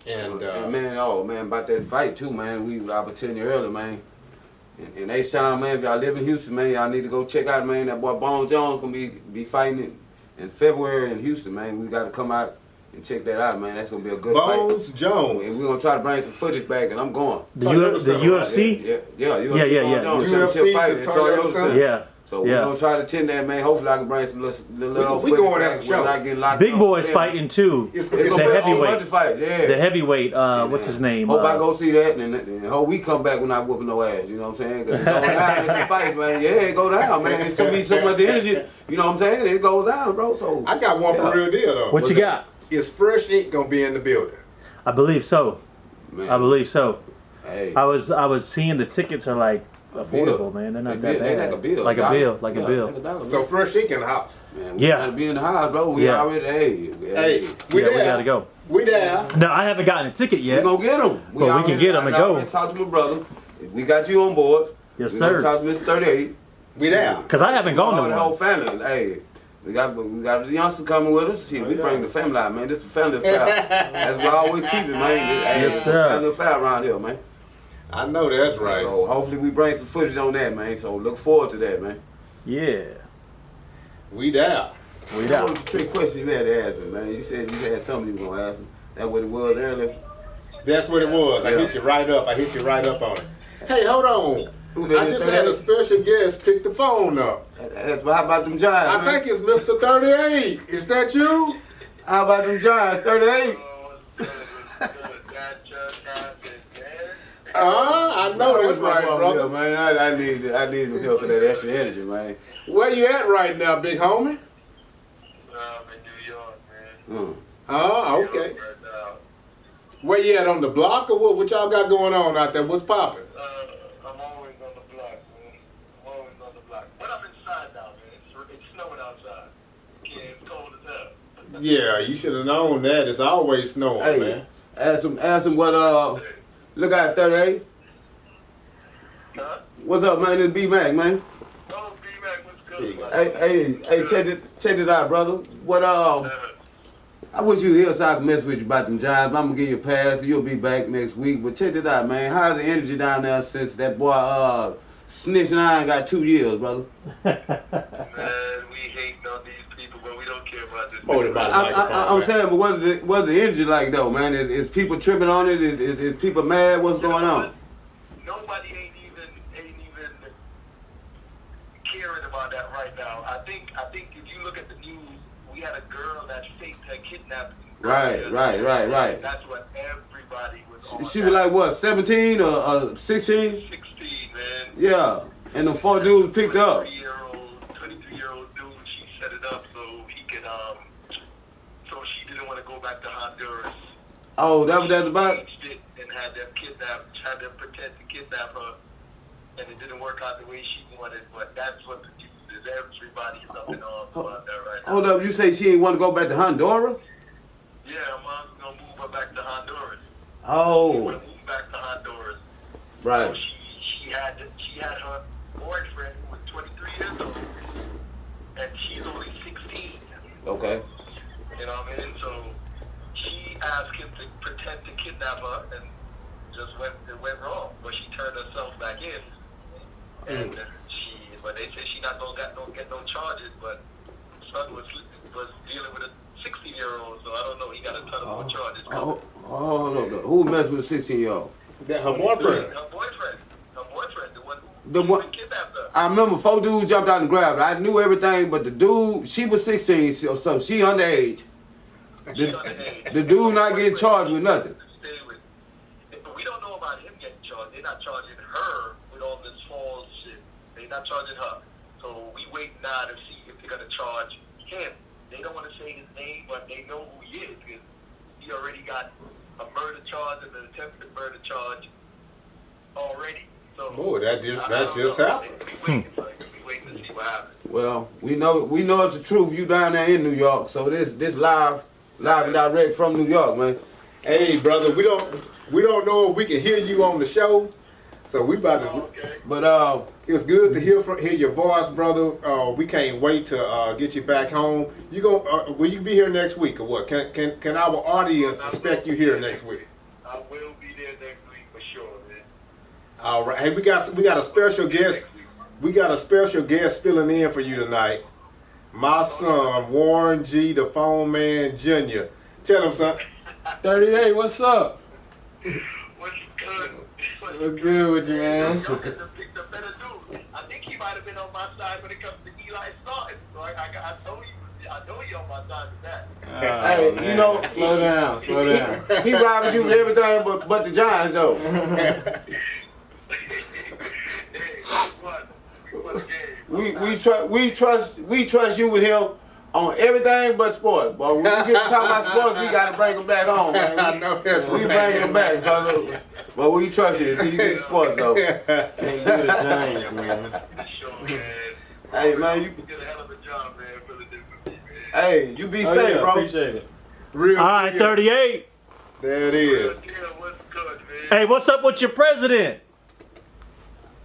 And man, about that fight too, man. I was telling you earlier, man. In H-Town, man, if y'all live in Houston, man, y'all need to go check out, man. That boy Bones Jones gonna be fighting in February in Houston, man. We got to come out and check that out, man. That's gonna be a good fight. Bones Jones. And we're gonna try to bring some footage back, and I'm going. The UFC? Yeah. Yeah. Jones, UFC championship fight to at Toyota Toyota Center. Center. Yeah. So we're gonna try to attend that, man. Hopefully I can bring some little We footage going back as a show. when I get locked Big up. Boy's Yeah. fighting too. It's It's gonna gonna be be the a whole heavyweight. bunch of fights, yeah. The heavyweight, what's man. his name? Hope I go see that, and hope we come back when I whooping no ass. You know what I'm saying? Because it goes down in the fights, man. Yeah, it go down, man. It's gonna be so much energy. You know what I'm saying? It goes down, bro. So I got one for real deal though. What you got? Is Fresh Ink gonna be in the building? I believe so. man, I believe so. Hey, I was seeing the tickets are like affordable, man. They're not that they bad. like a bill. Like a dollar. bill. Like a Yeah, bill. like a dollar, So man. Fresh Ink in the house. Man, we Yeah. gotta be in the house, bro. We Yeah. already, Hey, we Yeah, there. we gotta go. We there. No, I haven't gotten a ticket We yet. gonna get them. Well, we can get 'em and go. Talk to my brother. We got you on board. Yes, we sir. Gonna talk to Mr. 38. We there. Cause I haven't gone All to the whole one. family. Hey, we got the youngster coming with us. Shit, we bring the family out, man. This is the family affair. That's why I always keep it, man. Hey, Yes, it's sir. a family affair around here, man. I know that's right. So hopefully we bring some footage on that, man. So look forward to that, man. Yeah. We there. We What out. was the trick question you had to ask me, man? You said you had something you were gonna ask me. That what it was earlier. That's what it was. I Yeah. hit you right up. I hit you right up on it. Hey, hold on. Who that I is, just had a 38? special guest pick the phone up. How about them Giants, I man? think it's Mr. 38. Is that you? How about them Giants, 38? I know that's right, brother. Yeah, man. I need them help for that extra energy, man. Where you at right now, big homie? I'm in New York, man. Oh, okay. Right now. Where you at, on the block or what? What y'all got going on out there? What's popping? I'm always on the block, man. I'm always on the block. But I'm inside now, man. It's snowing outside. Yeah, it's cold as hell. Yeah, you should have known that. It's always snowing, Hey, man. ask him what, look at 38. Huh? What's up, man? It's B-Mac, man. Oh, B-Mac, what's good, man? Hey, check this out, brother. What, I wish you were here so I could mess with you about them Giants. I'm gonna give you a pass. You'll be back next week. But check this out, man. How's the energy down there since that boy, Snitch and I got 2 years, brother? Man, we hate on these people, but we don't care about this. Hold it by the microphone, I'm man. saying, but what's the energy like though, man? Is people tripping on it? Is people mad? What's going on? Nobody ain't even caring about that right now. I think if you look at the news, we had a girl that faked her kidnapping. Right. That's what everybody was on. She was like what, 17 or 16? 16, man. Yeah, and the 4 dudes picked up. 23-year-old dude, she set it up so he could, so she didn't want to go back to Honduras. Oh, that was about. Staged it and had them pretend to kidnap her, and it didn't work out the way she wanted. But that's what the news is. Everybody is up in arms about that right now. Hold up, you say she ain't want to go back to Honduras? Yeah, mom's gonna move her back to Honduras. She Oh, wanna move back to Honduras. So right. she had her boyfriend who was 23 years old, and she's only 16. Okay. You know what I mean? So she asked him to pretend to kidnap her, and it went wrong. But she turned herself back in, and but they say she not gonna get no charges. But son was dealing with a 16-year-old, so I don't know. He got a ton of more charges coming. Hold up. Who messed with a 16-year-old? That her boyfriend. Her boyfriend, the one The who one- kidnapped her. I remember 4 dudes jumped out and grabbed her. I knew everything, but the dude, she was 16, so she underage. The dude not getting charged with nothing. But we don't know about him getting charged. They're not charging her with all this false shit. They're not charging her. So we wait now to see if they're gonna charge him. They don't want to say his name, but they know who he is because he already got a murder charge and an attempted murder charge already. So Boy, that just know. happened. We waiting to see what happens. Well, we know it's the truth. You down there in New York, so this live and direct from New York, man. Hey, brother, we don't know if we can hear you on the show, so we about to. Okay. But It's good to hear your voice, brother. We can't wait to get you back home. You go? Will you be here next week or what? Can our audience expect you here next week? I will be there next week for sure, man. All right. Hey, we got a special guest. We got a special guest filling in for you tonight. My son, Warren G, the Phone Man Jr. Tell him something. 38, what's up? What's good? What's good with you, man? Y'all get to pick the better dude. I think he might have been on my side when it comes to Eli starting. So I know you on my side with that. hey, man. you know, Slow down. he ride with you with everything but the Giants though. Hey, we won the game. We trust you with him on everything but sports. But when we get to talk about sports, we gotta bring him back home, man. I know that's We right. bring him back, brother. But we trust you until you get to sports though. Can't do the Giants, man. Sure, man. Hey man, You did a hell of a job, man, for the different people, man. hey, you be Oh, safe, yeah, bro. appreciate it. Real All right, deal. 38. There it is. Good deal. What's good, man? Hey, what's up with your president?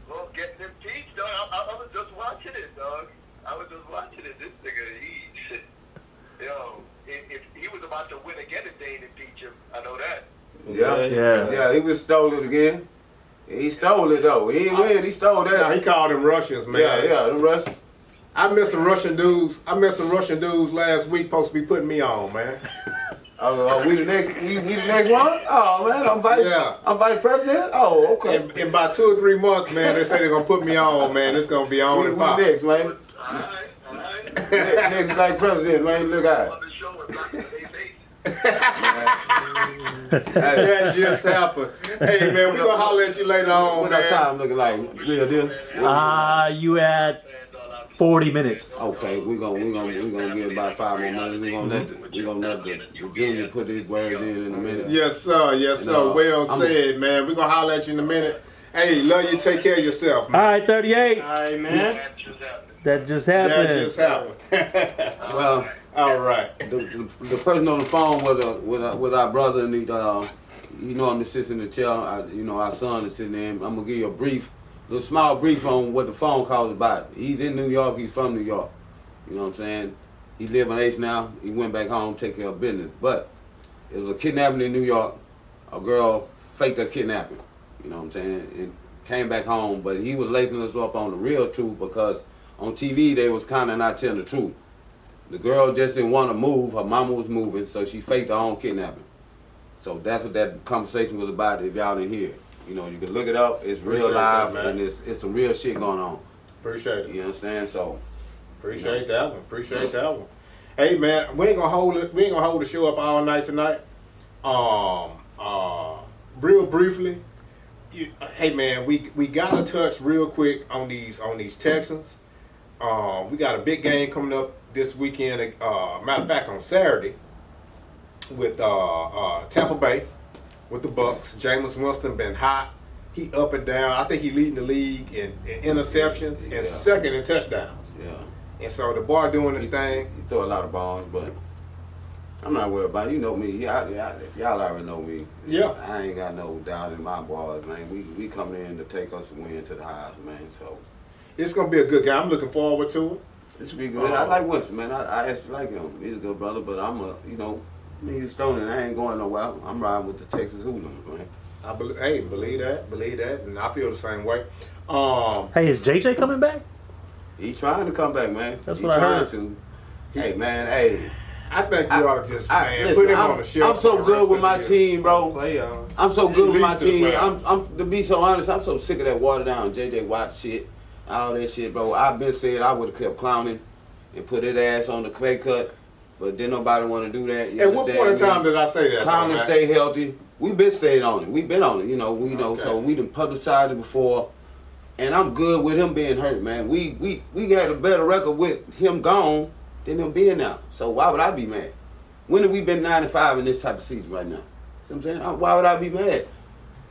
Well, getting impeached, dog. I was just watching it, dog. I was just watching it. This nigga, if he was about to win again if they didn't impeach him, I know that. Yeah, he was stole it again. He stole it though. He didn't win. He stole Nah, that. he called them Russians, man. Yeah, the rest. I met some Russian dudes. Last week supposed to be putting me on, man. We the next one? Oh man, I'm vice president. Oh, okay. In about 2 or 3 months, man, they say they're gonna put me on, man. It's gonna be on We and pop. next, man. All right. Next black president, man. Look out. On the show with Black Face. That just happened. Hey, man, we gonna holler at you later on, What our man. time looking like? Real deal. You had 40 minutes. Okay, we gonna get about 5 more minutes. We gonna let the junior put his words in a minute. Yes, sir. Yes, sir. No, Well I'm- said, man. We gonna holler at you in a minute. Hey, love you. Take care of yourself, All man. right, 38. All right, man. That just That happened. just happened. Well, All right. the person on the phone was our brother, and he normally sits in the chair. Our son is sitting there. I'm gonna give you a small brief on what the phone call is about. He's in New York. He's from New York. You know what I'm saying? He live in H now. He went back home, take care of business. But it was a kidnapping in New York. A girl faked a kidnapping. You know what I'm saying? And came back home, but he was lacing us up on the real truth because on TV they was kind of not telling the truth. The girl just didn't want to move. Her mama was moving, so she faked her own kidnapping. So that's what that conversation was about. If y'all didn't hear it, you can look it up. It's real Appreciate live, that, man. and it's some real shit going on. Appreciate it. You understand? So Appreciate that one. Appreciate that one. Hey, man, we ain't gonna hold it. We ain't gonna hold the show up all night tonight. Real briefly. Hey, man, we gotta touch real quick on these Texans. We got a big game coming up this weekend. Matter of fact, on Saturday with Tampa Bay with the Bucks. Jameis Winston been hot. He up and down. I think he leading the league in interceptions and Yeah. second in touchdowns. yeah, And so the boy doing his thing. he throw a lot of balls, but I'm not worried about it. You know me. Y'all already know me. Yeah. I ain't got no doubt in my boys, man. We coming in to take us a win to the house, man. So It's gonna be a good game. I'm looking forward to it. this will be good. I like Winston, man. I actually like him. He's a good brother, but he's stoning. I ain't going nowhere. I'm riding with the Texas Hoodlums, man. Believe that, and I feel the same way. Hey, is JJ coming back? He trying to come back, man. That's He what I trying heard. to. Hey, man. Hey. I think you ought to just, man, listen, put him on the shelf. I'm so for the good rest with of my the year. team, bro. Playoffs. I'm so good with my At least to the team. playoffs. I'm to be so honest, I'm so sick of that watered down JJ Watt shit, all that shit, bro. I've been saying I would have kept clowning and put his ass on the clay cut, but didn't nobody want to do that. You At what understand point in me? time did I say that? Clowning, though, stay healthy. We've been staying on it. We've been on it. You know, we know. Okay. So we done publicized it before, and I'm good with him being hurt, man. We had a better record with him gone than him being out. So why would I be mad? When have we been 9-5 in this type of season right now? See what I'm saying? Why would I be mad?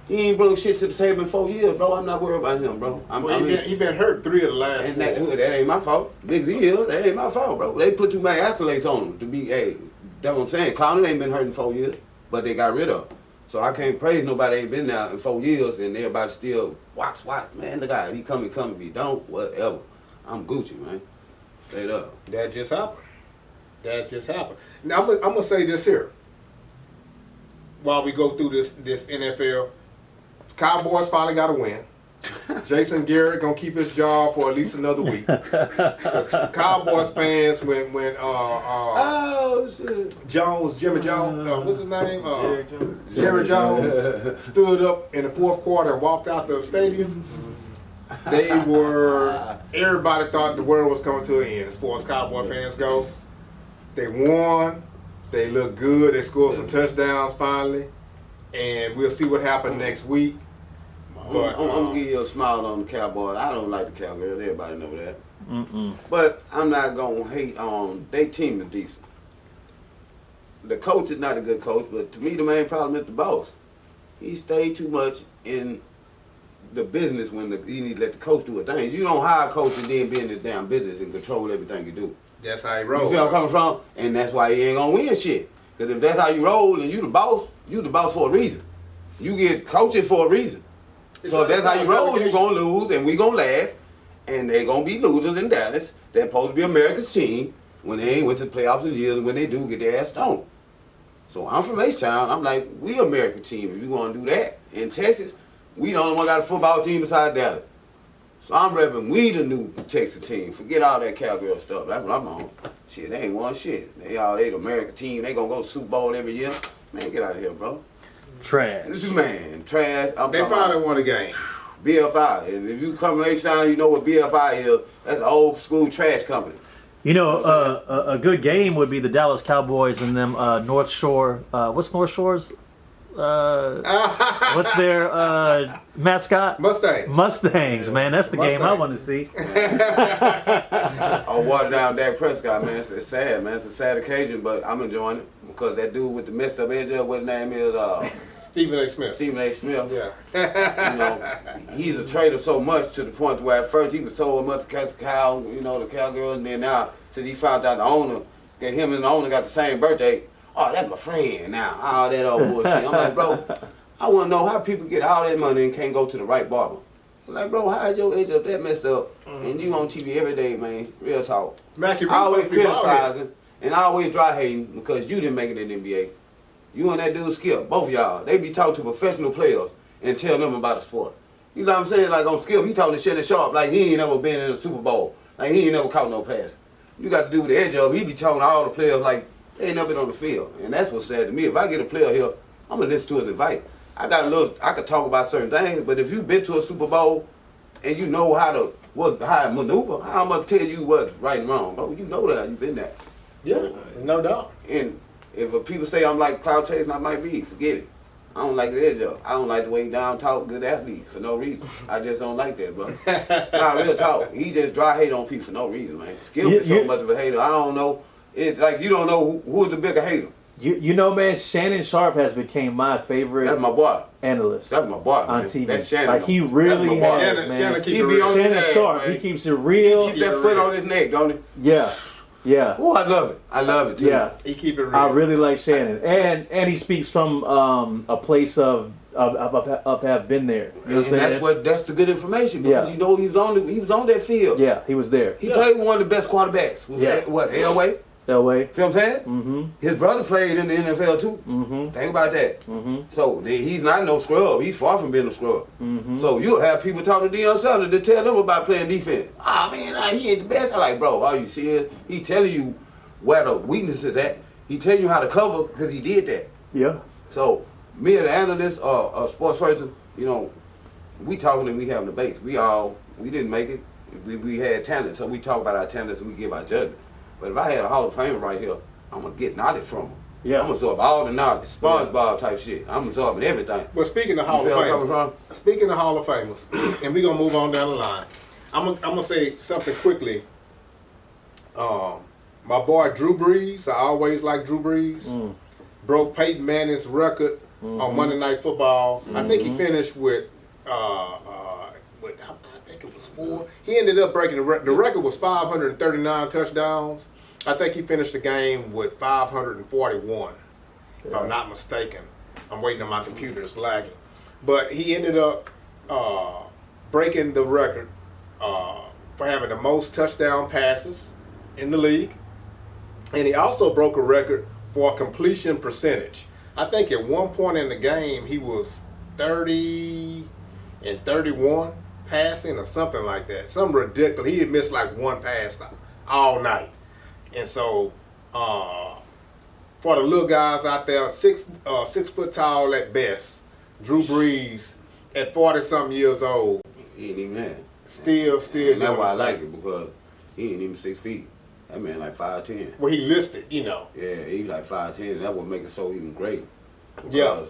He ain't brought shit to the table in 4 years, bro. I'm not worried about him, bro. He been hurt 3 of the last And 4. that ain't my fault. Big Z is. That ain't my fault, bro. They put too many accolades on him to be, hey, that's what I'm saying. Clowney ain't been hurt in 4 years, but they got rid of him. So I can't praise nobody ain't been there in 4 years and everybody still watch. Man, the guy, he come, if he don't, whatever. I'm Gucci, man. Straight up. That just happened. Now I'm gonna say this here. While we go through this NFL, Cowboys finally got a win. Jason Garrett gonna keep his job for at least another week. Cowboys fans when Oh, shit. Jimmy Jones, what's his name? Jerry Jones. Jerry Jones stood up in the fourth quarter and walked out the stadium. Everybody thought the world was coming to an end as far as Cowboy fans go. They won. They look good. They scored some touchdowns finally. And we'll see what happens next week. But, I'm gonna give you a smile on the Cowboys. I don't like the Cowgirls. Everybody know that. Mm-mm. But I'm not gonna hate on their team is decent. The coach is not a good coach, but to me the main problem is the boss. He stayed too much in the business when you need to let the coach do a thing. You don't hire a coach and then be in the damn business and control everything you do. that's how he You rolls. see where I'm coming from? And that's why he ain't gonna win shit. Because if that's how you roll and you the boss for a reason. You get coaches for a reason. So if that's how you roll, you're gonna lose and we gonna laugh. And they gonna be losers in Dallas. They're supposed to be America's team when they ain't went to the playoffs in years, and when they do, get their ass stoned. So I'm from H-Town. I'm like, we American team. If you want to do that in Texas, we the only one got a football team besides Dallas. So I'm repping we the new Texas team. Forget all that cowgirl stuff. That's what I'm on. Shit, they ain't won shit. They the American team. They gonna go to Super Bowl every year. Man, get out of here, bro. Trash. This is man, trash. They finally won a game. BFI. And if you come to H-Town, you know what BFI is. That's an old school trash company. You know, a good game would be the Dallas Cowboys and them North Shore. What's North Shore's? What's their mascot? Mustangs, man. That's the game I want to see. I watered down Dak Prescott, man. It's sad, man. It's a sad occasion, but I'm enjoying it because that dude with the messed up edge of what his name is, Stephen A. Smith. Stephen A. Smith. Yeah. You know, he's a traitor so much to the point where at first he was so much cow, you know, the cowgirls, and then now since he found out the owner, him and the owner got the same birthday. Oh, that's my friend now. All that old bullshit. I'm like, bro, I want to know how people get all that money and can't go to the right barber. I'm like, bro, how is your edge up that messed up? And you on TV every day, man. Real talk. Mackie, I always criticizing and I always dry hating because you didn't make it in the NBA. You and that dude Skip, both of y'all, they be talking to professional players and tell them about the sport. You know what I'm saying? Like on Skip, he talking to Shannon Sharp like he ain't never been in a Super Bowl. Like he ain't never caught no pass. You got to do with the edge of it. He be telling all the players like they ain't never been on the field. And that's what's sad to me. If I get a player here, I'm going to listen to his advice. I could talk about certain things, but if you've been to a Super Bowl and you know how to maneuver, how I'm going to tell you what's right and wrong, bro. You know that. You've been there. Yeah, no doubt. And if people say I'm like Cloud Chase, I might be. Forget it. I don't like the edge of it. I don't like the way he down talk good athlete for no reason. I just don't like that, bro. Nah, real talk. He just dry hate on people for no reason, man. Skip is so much of a hater. I don't know. It's like you don't know who's the bigger hater. You know, man, Shannon Sharp has became my favorite That's my boy. analyst. That's my boy, man. On TV. That's Shannon. Like he really has, man. Shannon keep He it be real. on Shannon his ass, Sharp, man. he keeps it real. Keep that foot on his neck, don't he? Yeah, yeah, Oh, I love it. I love it too. yeah. He keep it real. I really like Shannon, and he speaks from a place of have been there. You know what I'm saying? That's the good information because you know he was on that field. Yeah, he was there. He played with one of the best quarterbacks. Elway? Elway. Feel what I'm saying? Mm-hmm. His brother played in the NFL too. Mm-hmm. Think about that. Mm-hmm. So he's not no scrub. He's far from being a scrub. Mm-hmm. So you'll have people talking to Deion Sanders to tell them about playing defense. Ah, man, he ain't the best. I'm like, bro, are you serious? He telling you where the weakness is at. He tell you how to cover because he did that. Yeah. So me as an analyst or a sports person, you know, we talking and we having debates. We didn't make it. We had talent, so we talk about our talents and we give our judgment. But if I had a Hall of Famer right here, I'm gonna get knowledge from him. Yeah. I'm gonna absorb all the knowledge, SpongeBob type shit. I'm absorbing everything. But speaking of Hall of Famers, and we're gonna move on down the line. I'm gonna say something quickly. My boy Drew Breese, I always like Drew Breese, broke Peyton Manning's record on Monday Night Football. I think he finished with, I think it was 4. He ended up breaking the record. The record was 539 touchdowns. I think he finished the game with 541, if I'm not mistaken. I'm waiting on my computer, it's lagging. But he ended up breaking the record for having the most touchdown passes in the league. And he also broke a record for completion percentage. I think at one point in the game, he was 30 and 31 passing or something like that. Something ridiculous. He had missed like one pass all night. And so, for the little guys out there, 6 foot tall at best, Drew Brees at 40-something years old. He ain't even that. Still. And that's why I like it, because he ain't even 6 feet. That man like 5'10". Well, he listed, you know. Yeah, he like 5'10". That would make it so even great. Yeah.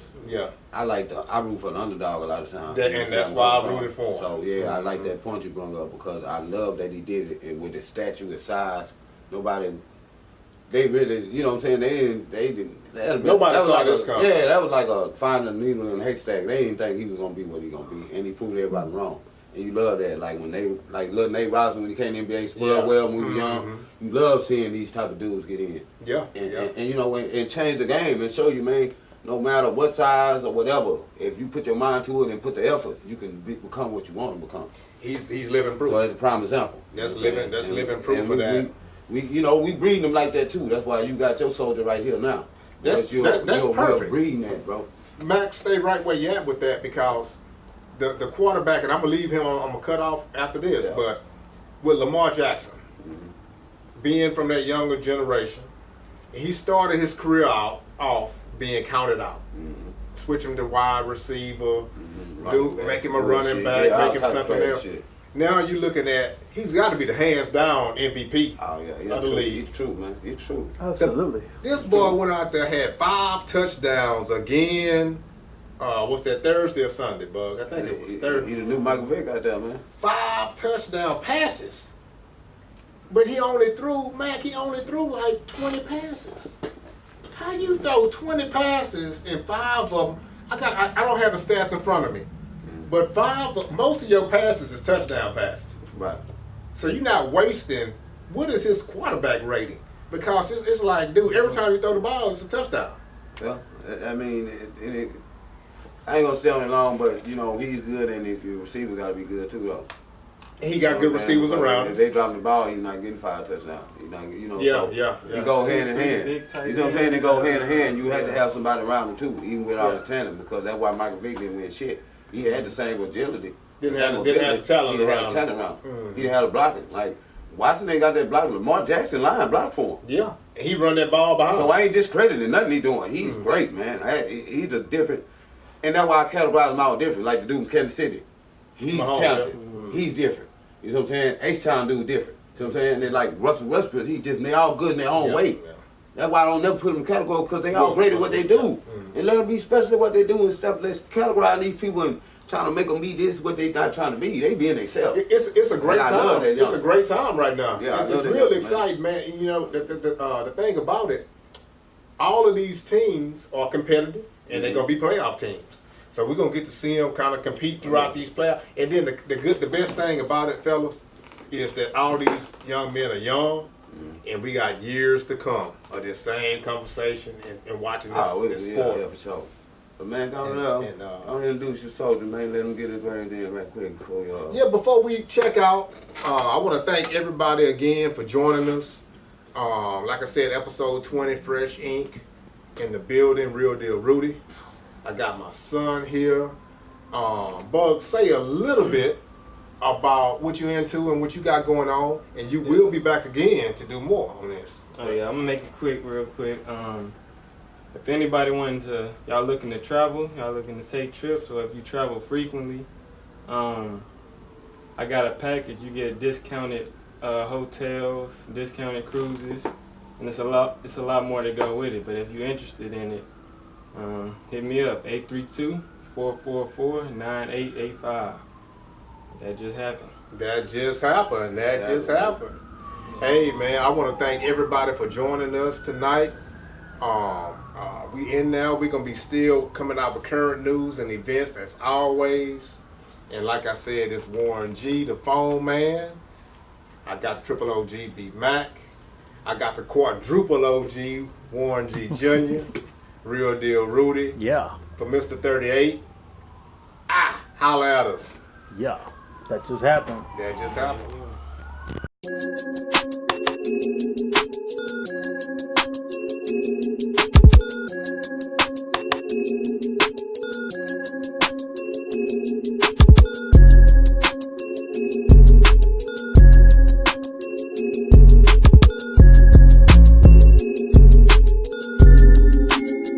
I root for the underdog a lot of times. And that's why I rooted for him. So yeah, I like that point you brought up, because I love that he did it, and with his stature, his size. They really, you know what I'm saying? They didn't. Nobody saw this coming. Yeah, that was like a finding a needle in a haystack. They didn't think he was gonna be what he gonna be, and he proved everybody wrong. And you love that, like when little Nate Robinson when he came to the NBA, spoiled well when he was young. You love seeing these type of dudes get in. Yeah. And you know, and change the game and show you, man. No matter what size or whatever, if you put your mind to it and put the effort, you can become what you want to become. He's living proof. So that's a prime example. That's living proof for that. We breeding them like that too. That's why you got your soldier right here now. That's you're perfect. Breeding that, bro. Max, stay right where you at with that, because the quarterback, and I'm gonna leave him. I'm gonna cut off after this, but with Lamar Jackson, being from that younger generation, he started his career off being counted out. Switch him to wide receiver, make him a running back, make him something else. Shit. Now you're looking at, he's got to be the hands down MVP of the league. It's true, man. It's true. Absolutely. This boy went out there, had 5 touchdowns again. What's that, Thursday or Sunday, Bug? I think it was Thursday. He the new Michael Vick out there, man. 5 touchdown passes. But he only threw like 20 passes. How you throw 20 passes and 5 of them? I don't have the stats in front of me. But most of your passes is touchdown passes. Right. So you're not wasting. What is his quarterback rating? Because it's like, dude, every time you throw the ball, it's a touchdown. Well, I mean, I ain't gonna stay on it long, but you know he's good, and your receiver got to be good too, though. And he got good receivers around. If they drop the ball, he's not getting 5 touchdowns. He's not, you know. Yeah. You go hand in hand. You know what I'm saying? They go hand in hand. You had to have somebody around him too, even without the talent, because that's why Michael Vick didn't win shit. He had the same agility. Didn't have the talent He didn't have the talent around him. He didn't have the blocking. Like Watson ain't got that blocking. Lamar Jackson line block for him. Yeah, he run that ball behind. So I ain't discrediting nothing he doing. He's great, man. He's a different, and that's why I categorize him all different. Like the dude in Kansas City, he's talented. He's different. You know what I'm saying? H-Town dude different. You know what I'm saying? They're like Russell Westbrook. They all good in their own way. Yeah. That's why I don't never put them in category, because they all great at what they do. And let them be special at what they do and stuff. Let's categorize these people and trying to make them be this what they not trying to be. They being themselves. It's a great time. It's a great time right now. Yeah, it's real exciting, man. You know, the thing about it, all of these teams are competitive, and they're gonna be playoff teams. So we're gonna get to see them kind of compete throughout these playoffs. And then the best thing about it, fellas, is that all these young men are young, and we got years to come of this same conversation and watching this sport. Yeah, for sure. But man, don't introduce your soldier, man. Let him get his brains in right quick before y'all. Yeah, before we check out, I want to thank everybody again for joining us. Like I said, episode 20, Fresh Ink in the building, Real Deal Rudy. I got my son here. Bug, say a little bit about what you're into and what you got going on, and you will be back again to do more on this. Oh yeah, I'm gonna make it quick, real quick. If anybody y'all looking to travel, y'all looking to take trips, or if you travel frequently, I got a package. You get discounted hotels, discounted cruises, and it's a lot more to go with it. But if you're interested in it, hit me up 832-444-9885. That just happened. That just happened. That just happened. Hey man, I want to thank everybody for joining us tonight. We in now. We're gonna be still coming out with current news and events as always. And like I said, it's Warren G, the phone man. I got the triple OG B Mac. I got the quadruple OG Warren G Jr. Real deal Rudy. Yeah. For Mr. 38. Holla at us. Yeah. That just happened. That just happened.